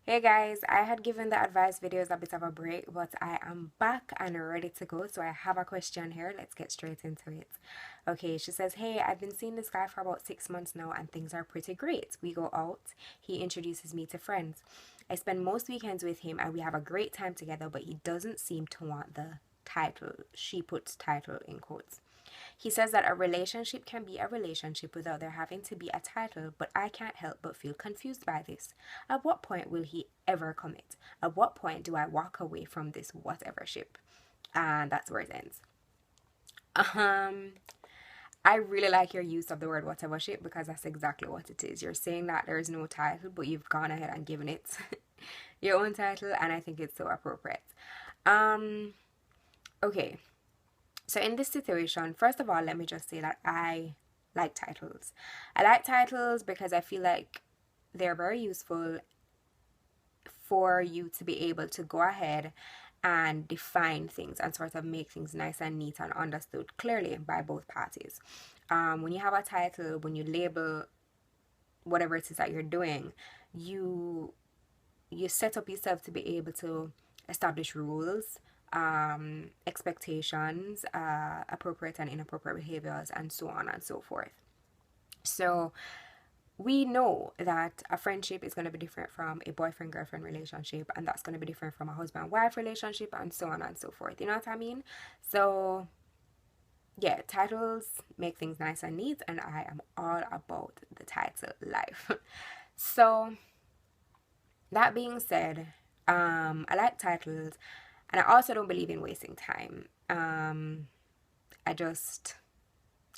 Hey guys, I had given the advice videos a bit of a break, but I am back and ready to go. So I have a question here. Let's get straight into it. Okay, she says, "Hey, I've been seeing this guy for about 6 months now and things are pretty great. We go out, he introduces me to friends. I spend most weekends with him and we have a great time together, but he doesn't seem to want the title." She puts title in quotes. He says that a relationship can be a relationship without there having to be a title, but I can't help but feel confused by this. At what point will he ever commit? At what point do I walk away from this whatever ship? And that's where it ends. Um, I really like your use of the word whatever ship because that's exactly what it is. You're saying that there is no title, but you've gone ahead and given it your own title, and I think it's so appropriate. Um, okay, so in this situation, first of all, let me just say that I like titles. I like titles because I feel like they're very useful for you to be able to go ahead and define things and sort of make things nice and neat and understood clearly by both parties. When you have a title, when you label whatever it is that you're doing, you set up yourself to be able to establish rules, expectations, appropriate and inappropriate behaviors, and so on and so forth. So we know that a friendship is going to be different from a boyfriend girlfriend relationship, and that's going to be different from a husband wife relationship, and so on and so forth. You know what I mean? So yeah, titles make things nice and neat, and I am all about the title life. So that being said, I like titles, and I also don't believe in wasting time. I just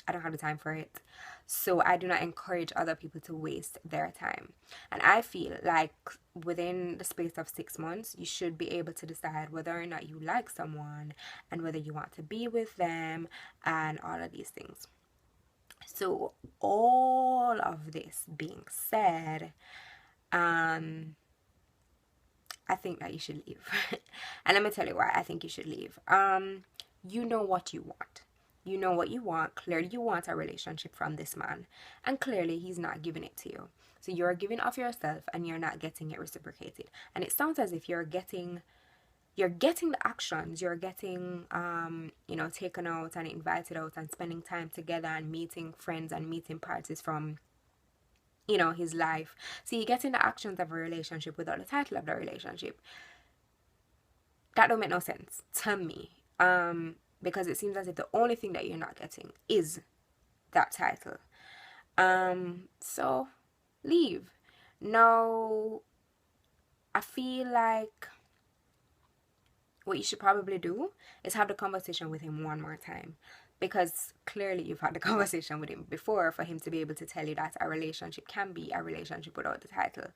I don't have the time for it. So I do not encourage other people to waste their time. And I feel like within the space of 6 months, you should be able to decide whether or not you like someone and whether you want to be with them and all of these things. So all of this being said, I think that you should leave. And let me tell you why I think you should leave. You know what you want. You know what you want. Clearly, you want a relationship from this man, and clearly, he's not giving it to you. So you're giving of yourself, and you're not getting it reciprocated. And it sounds as if you're getting the actions. You're getting, taken out and invited out and spending time together and meeting friends and meeting parties from his life. So you're getting the actions of a relationship without the title of the relationship. That don't make no sense to me. Because it seems as if the only thing that you're not getting is that title. So leave. Now, I feel like what you should probably do is have the conversation with him one more time, because clearly you've had the conversation with him before for him to be able to tell you that a relationship can be a relationship without the title.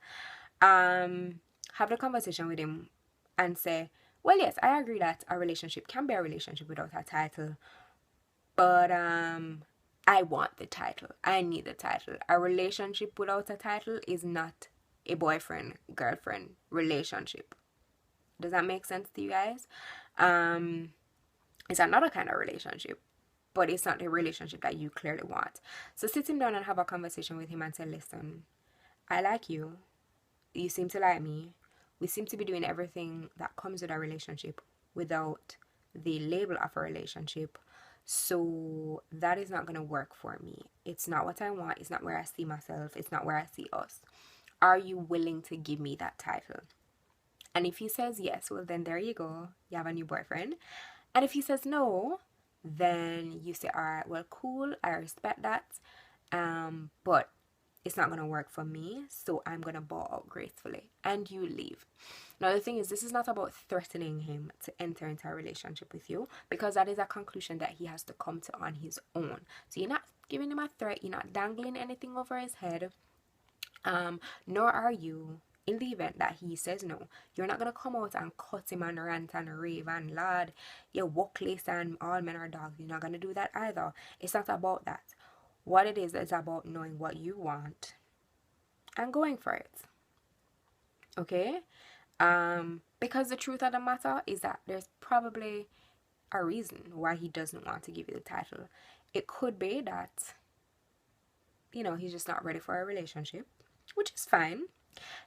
Have the conversation with him and say, well, yes, I agree that a relationship can be a relationship without a title, but I want the title. I need the title. A relationship without a title is not a boyfriend girlfriend relationship. Does that make sense to you guys? It's another kind of relationship, but it's not the relationship that you clearly want. So sit him down and have a conversation with him and say, listen, I like you. You seem to like me. We seem to be doing everything that comes with a relationship without the label of a relationship. So that is not going to work for me. It's not what I want. It's not where I see myself. It's not where I see us. Are you willing to give me that title? And if he says yes, well, then there you go. You have a new boyfriend. And if he says no, then you say, all right, well, cool. I respect that. But it's not going to work for me, so I'm going to bow out gracefully, and you leave. Now, the thing is, this is not about threatening him to enter into a relationship with you, because that is a conclusion that he has to come to on his own. So you're not giving him a threat, you're not dangling anything over his head, nor are you, in the event that he says no, you're not going to come out and cut him and rant and rave and lad, you're workless and all men are dogs. You're not going to do that either. It's not about that. What it is about knowing what you want and going for it. Okay? Because the truth of the matter is that there's probably a reason why he doesn't want to give you the title. It could be that, he's just not ready for a relationship, which is fine.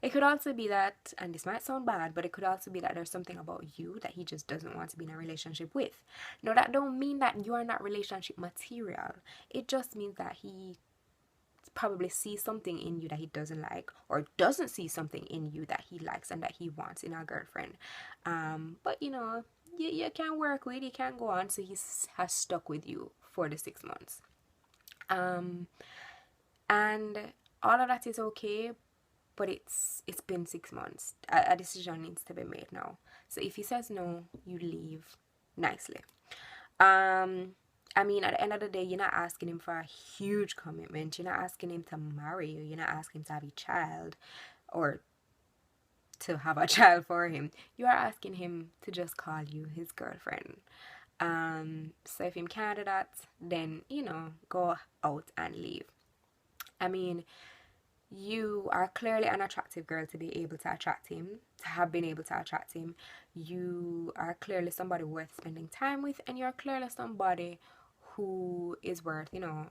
It could also be that, and this might sound bad, but it could also be that there's something about you that he just doesn't want to be in a relationship with. No, that don't mean that you are not relationship material. It just means that he probably sees something in you that he doesn't like, or doesn't see something in you that he likes and that he wants in a girlfriend. But you know, you can work with, you can go on. So he has stuck with you for the 6 months. And all of that is okay, but it's been 6 months. A decision needs to be made now. So if he says no, you leave nicely. I mean, at the end of the day, you're not asking him for a huge commitment. You're not asking him to marry you. You're not asking him to have a child or to have a child for him. You are asking him to just call you his girlfriend. So if him can't do that, then, you know, go out and leave. I mean, you are clearly an attractive girl to be able to attract him, to have been able to attract him. You are clearly somebody worth spending time with, and you're clearly somebody who is worth, you know,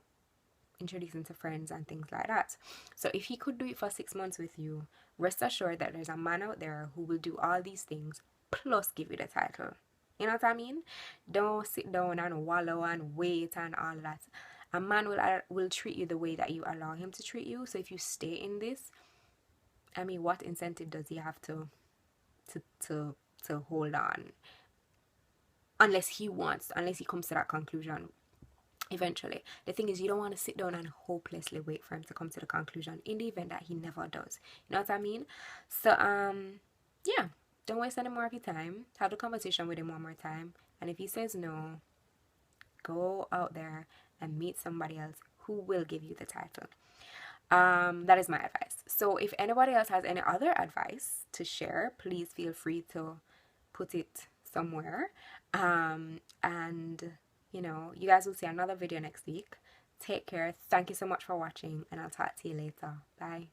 introducing to friends and things like that. So if he could do it for 6 months with you, rest assured that there's a man out there who will do all these things plus give you the title. You know what I mean? Don't sit down and wallow and wait and all that. A man will treat you the way that you allow him to treat you. So if you stay in this, I mean, what incentive does he have to hold on? Unless he comes to that conclusion eventually. The thing is, you don't want to sit down and hopelessly wait for him to come to the conclusion in the event that he never does. You know what I mean? So yeah, don't waste any more of your time. Have the conversation with him one more time, and if he says no, go out there and meet somebody else who will give you the title. That is my advice. So if anybody else has any other advice to share, please feel free to put it somewhere. And you know, you guys will see another video next week. Take care. Thank you so much for watching, and I'll talk to you later. Bye.